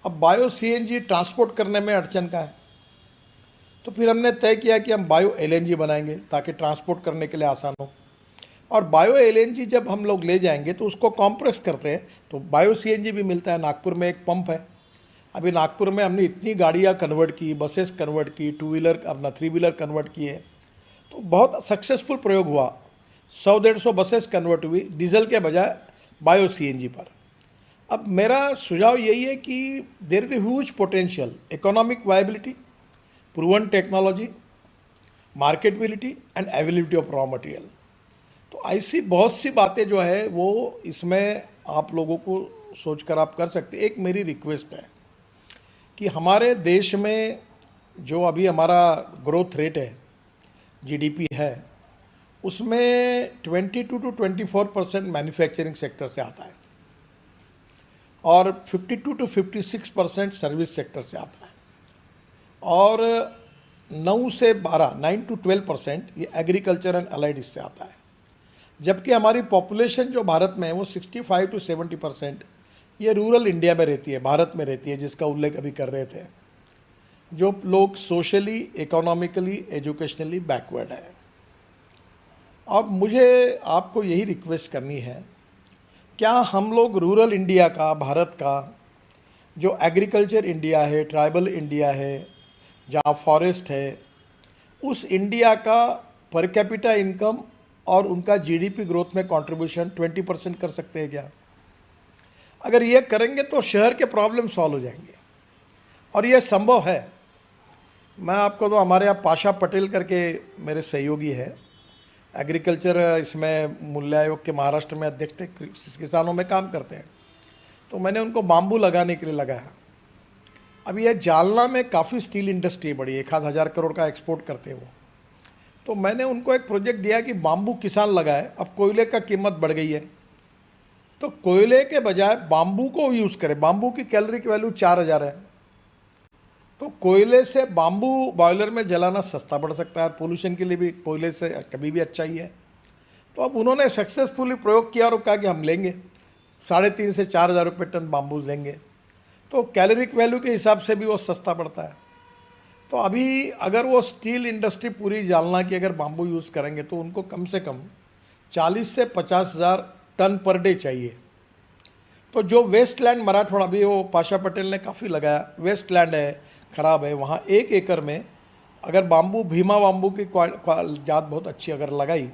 अब bio CNG transport करने में अड़चन का है, तो फिर हमने तय किया कि हम बायो एलएनजी बनाएंगे ताकि ट्रांसपोर्ट करने के लिए आसान हो। और बायो एलएनजी जब हम लोग ले जाएंगे तो उसको कॉम्प्रेस करते हैं तो बायो सीएनजी भी मिलता है। नागपुर में एक पंप है। अभी नागपुर में हमने इतनी गाड़ियाँ कन्वर्ट की, बसेस कन्वर्ट की, टू व्हीलर अपना थ्री व्हीलर कन्वर्ट किए, तो बहुत सक्सेसफुल प्रयोग हुआ। 100-150 बसेस कन्वर्ट हुई डीजल के बजाय बायो सीएनजी पर। अब मेरा सुझाव यही है कि there is a huge potential, economic viability, proven technology, marketability and availability of raw material. तो ऐसी बहुत सी बातें जो है वो इसमें आप लोगों को सोचकर आप कर सकते हैं। एक मेरी रिक्वेस्ट है कि हमारे देश में जो अभी हमारा ग्रोथ रेट है, जीडीपी है, उसमें 22 to 24% मैन्युफैक्चरिंग सेक्टर से आता है और 52 to 56% सर्विस सेक्टर से आता है और 9 to 12% ये एग्रीकल्चर एंड अलाइड इससे आता है। जबकि हमारी पॉपुलेशन जो भारत में है वो 65 to 70% ये रूरल इंडिया में रहती है, भारत में रहती है, जिसका उल्लेख अभी कर रहे थे, जो लोग सोशली, इकोनॉमिकली, एजुकेशनली बैकवर्ड है। अब मुझे आपको यही रिक्वेस्ट करनी है, क्या हम लोग रूरल इंडिया का, भारत का जो एग्रीकल्चर इंडिया है, ट्राइबल इंडिया है, जहाँ फॉरेस्ट है, उस इंडिया का पर कैपिटा इनकम और उनका जीडीपी ग्रोथ में कंट्रीब्यूशन 20% कर सकते हैं क्या? अगर ये करेंगे तो शहर के प्रॉब्लम सॉल्व हो जाएंगे और ये संभव है। मैं आपको तो हमारे यहाँ पाशा पटेल करके मेरे सहयोगी है, एग्रीकल्चर इसमें मूल्य आयोग के महाराष्ट्र में अध्यक्ष थे, किसानों में काम करते हैं, तो मैंने उनको बाम्बू लगाने के लिए लगाया। अब ये जालना में काफ़ी स्टील इंडस्ट्री बड़ी, 1,000 करोड़ का एक्सपोर्ट करते हैं वो, तो मैंने उनको एक प्रोजेक्ट दिया कि बाम्बू किसान लगाए। अब कोयले का कीमत बढ़ गई है तो कोयले के बजाय बाम्बू को यूज़ करें। बाम्बू की कैलोरी की वैल्यू 4,000 है, तो कोयले से बाम्बू बॉयलर में जलाना सस्ता पड़ सकता है, पोल्यूशन के लिए भी कोयले से कभी भी अच्छा ही है। तो अब उन्होंने सक्सेसफुली प्रयोग किया और कहा कि हम लेंगे 3,500 से 4,000 रुपये टन बाम्बू लेंगे, तो कैलोरिक वैल्यू के हिसाब से भी वो सस्ता पड़ता है। तो अभी अगर वो स्टील इंडस्ट्री पूरी जालना की अगर बाम्बू यूज़ करेंगे तो उनको कम से कम 40 से 50,000 टन पर डे चाहिए। तो जो वेस्ट लैंड मराठवाड़ा, भी वो पाशा पटेल ने काफ़ी लगाया, वेस्ट लैंड है, ख़राब है, वहाँ 1 एकड़ में अगर बाम्बू, भीमा बाम्बू की जात बहुत अच्छी अगर लगाई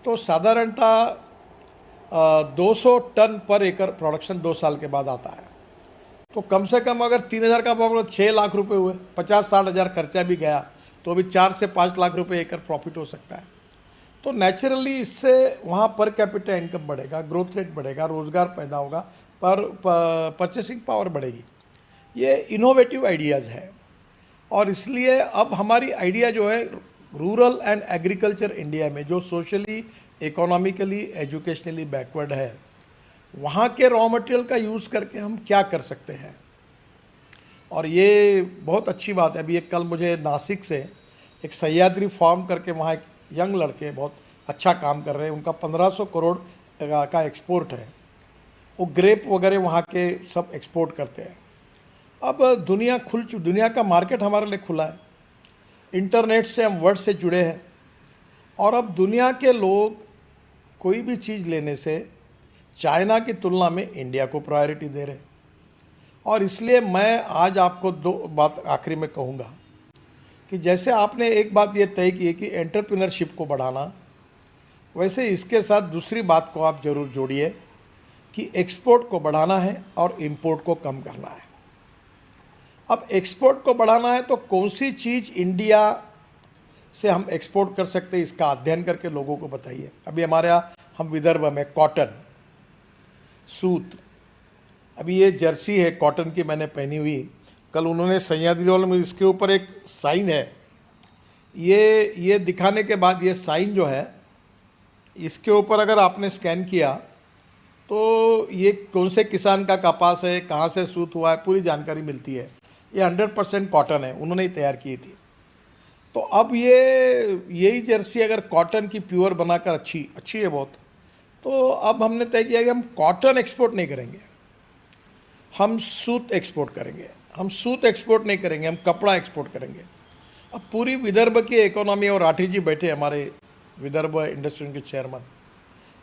तो साधारणतः 200 टन पर एकड़ प्रोडक्शन 2 साल के बाद आता है। तो कम से कम अगर 3,000 का प्रॉफिट, 6 लाख रुपए हुए, 50-60 हज़ार खर्चा भी गया तो अभी 4 से 5 लाख रुपए एकड़ प्रॉफिट हो सकता है। तो नेचुरली इससे वहाँ पर कैपिटा इनकम बढ़ेगा, ग्रोथ रेट बढ़ेगा, रोज़गार पैदा होगा, परचेसिंग पावर बढ़ेगी। ये इनोवेटिव आइडियाज़ है और इसलिए अब हमारी आइडिया जो है रूरल एंड एग्रीकल्चर इंडिया में, जो सोशली, इकोनॉमिकली, एजुकेशनली बैकवर्ड है, वहाँ के रॉ मटेरियल का यूज़ करके हम क्या कर सकते हैं। और ये बहुत अच्छी बात है। अभी एक कल मुझे नासिक से एक सह्याद्री फार्म करके, वहाँ एक यंग लड़के बहुत अच्छा काम कर रहे हैं, उनका 1,500 करोड़ का एक्सपोर्ट है। वो ग्रेप वगैरह वहाँ के सब एक्सपोर्ट करते हैं। अब दुनिया का मार्केट हमारे लिए खुला है, इंटरनेट से हम वर्ल्ड से जुड़े हैं और अब दुनिया के लोग कोई भी चीज़ लेने से चाइना की तुलना में इंडिया को प्रायोरिटी दे रहे हैं। और इसलिए मैं आज आपको 2 बात आखिरी में कहूँगा कि जैसे आपने एक बात ये तय की है कि एंटरप्रेन्योरशिप को बढ़ाना, वैसे इसके साथ दूसरी बात को आप जरूर जोड़िए कि एक्सपोर्ट को बढ़ाना है और इंपोर्ट को कम करना है। अब एक्सपोर्ट को बढ़ाना है तो कौन सी चीज़ इंडिया से हम एक्सपोर्ट कर सकते हैं, इसका अध्ययन करके लोगों को बताइए। अभी हमारे यहाँ, हम विदर्भ में कॉटन, सूत, अभी ये जर्सी है कॉटन की मैंने पहनी हुई, कल उन्होंने सह्याद्री वाले में, इसके ऊपर एक साइन है, ये दिखाने के बाद ये साइन जो है, इसके ऊपर अगर आपने स्कैन किया तो ये कौन से किसान का कपास है, कहाँ से सूत हुआ है, पूरी जानकारी मिलती है। ये 100% कॉटन है, उन्होंने ही तैयार की थी। तो अब यही जर्सी अगर कॉटन की प्योर बनाकर अच्छी है बहुत, तो अब हमने तय किया कि हम कॉटन एक्सपोर्ट नहीं करेंगे, हम सूत एक्सपोर्ट करेंगे, हम सूत एक्सपोर्ट नहीं करेंगे, हम कपड़ा एक्सपोर्ट करेंगे। अब पूरी विदर्भ की इकोनॉमी, और राठी जी बैठे हमारे विदर्भ इंडस्ट्री के चेयरमैन,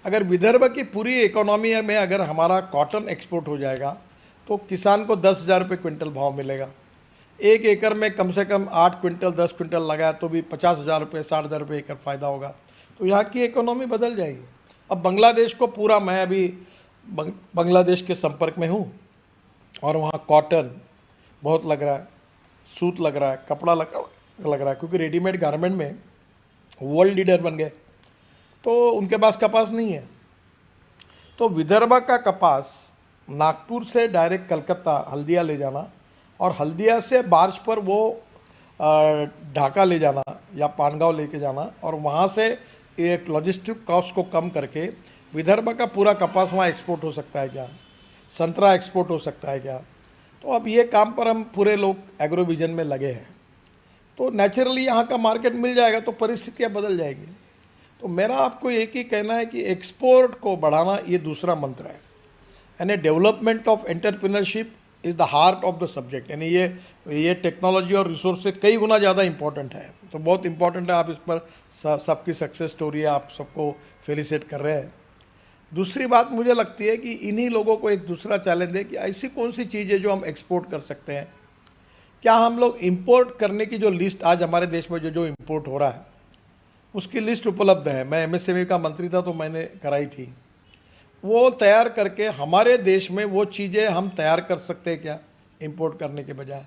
अगर विदर्भ की पूरी इकोनॉमी में अगर हमारा कॉटन एक्सपोर्ट हो जाएगा तो किसान को 10,000 रुपये क्विंटल भाव मिलेगा। 1 एकड़ में कम से कम 8 क्विंटल 10 क्विंटल लगाया तो भी 50,000 रुपये 60,000 रुपये एकड़ फ़ायदा होगा। तो यहाँ की इकोनॉमी बदल जाएगी। अब बांग्लादेश को पूरा, मैं अभी बांग्लादेश के संपर्क में हूँ और वहाँ कॉटन बहुत लग रहा है, सूत लग रहा है, कपड़ा लग रहा है, क्योंकि रेडीमेड गारमेंट में वर्ल्ड लीडर बन गए, तो उनके पास कपास नहीं है। तो विदर्भ का कपास नागपुर से डायरेक्ट कलकत्ता हल्दिया ले जाना और हल्दिया से बार्ज पर वो ढाका ले जाना या पानगांव लेके जाना और वहाँ से एक लॉजिस्टिक कॉस्ट को कम करके विदर्भ का पूरा कपास वहाँ एक्सपोर्ट हो सकता है क्या, संतरा एक्सपोर्ट हो सकता है क्या। तो अब ये काम पर हम पूरे लोग एग्रो विजन में लगे हैं, तो नेचुरली यहाँ का मार्केट मिल जाएगा तो परिस्थितियाँ बदल जाएगी। तो मेरा आपको एक ही कहना है कि एक्सपोर्ट को बढ़ाना ये दूसरा मंत्र है, यानी development of entrepreneurship is the heart of the subject. यानी ये टेक्नोलॉजी और रिसोर्स से कई गुना ज़्यादा इंपॉर्टेंट है, तो बहुत इंपॉर्टेंट है। आप इस पर सबकी सक्सेस स्टोरी है, आप सबको फेलिसिट कर रहे हैं। दूसरी बात मुझे लगती है कि इन्हीं लोगों को एक दूसरा चैलेंज है कि ऐसी कौन सी चीज़ है जो हम एक्सपोर्ट कर सकते हैं। क्या हम लोग इंपोर्ट करने की जो लिस्ट आज हमारे देश में जो इंपोर्ट हो रहा है उसकी लिस्ट उपलब्ध है। मैं एमएसएमई का मंत्री था तो मैंने कराई थी। वो तैयार करके हमारे देश में वो चीज़ें हम तैयार कर सकते हैं क्या इंपोर्ट करने के बजाय,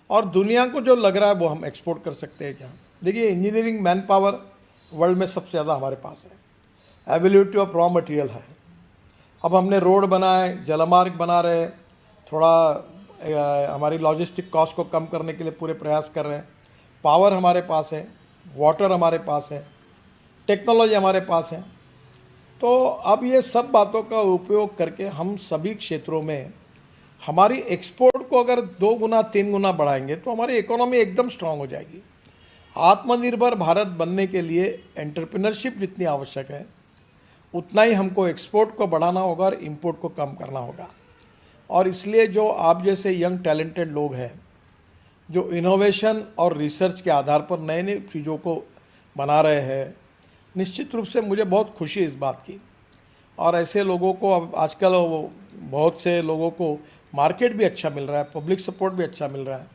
और दुनिया को जो लग रहा है वो हम एक्सपोर्ट कर सकते हैं क्या। देखिए, इंजीनियरिंग मैन पावर वर्ल्ड में सबसे ज़्यादा हमारे पास है, अवेलेबिलिटी ऑफ रॉ मटेरियल है। अब हमने रोड बनाए, जलमार्ग बना रहे, थोड़ा हमारी लॉजिस्टिक कॉस्ट को कम करने के लिए पूरे प्रयास कर रहे हैं। पावर हमारे पास है, वाटर हमारे पास है, टेक्नोलॉजी हमारे पास है। तो अब ये सब बातों का उपयोग करके हम सभी क्षेत्रों में हमारी एक्सपोर्ट को अगर 2 गुना 3 गुना बढ़ाएंगे तो हमारी इकोनॉमी एकदम स्ट्रांग हो जाएगी। आत्मनिर्भर भारत बनने के लिए एंटरप्रेन्योरशिप जितनी आवश्यक है उतना ही हमको एक्सपोर्ट को बढ़ाना होगा और इंपोर्ट को कम करना होगा। और इसलिए जो आप जैसे यंग टैलेंटेड लोग हैं जो इनोवेशन और रिसर्च के आधार पर नए नए चीज़ों को बना रहे हैं, निश्चित रूप से मुझे बहुत खुशी है इस बात की। और ऐसे लोगों को अब आजकल बहुत से लोगों को मार्केट भी अच्छा मिल रहा है, पब्लिक सपोर्ट भी अच्छा मिल रहा है।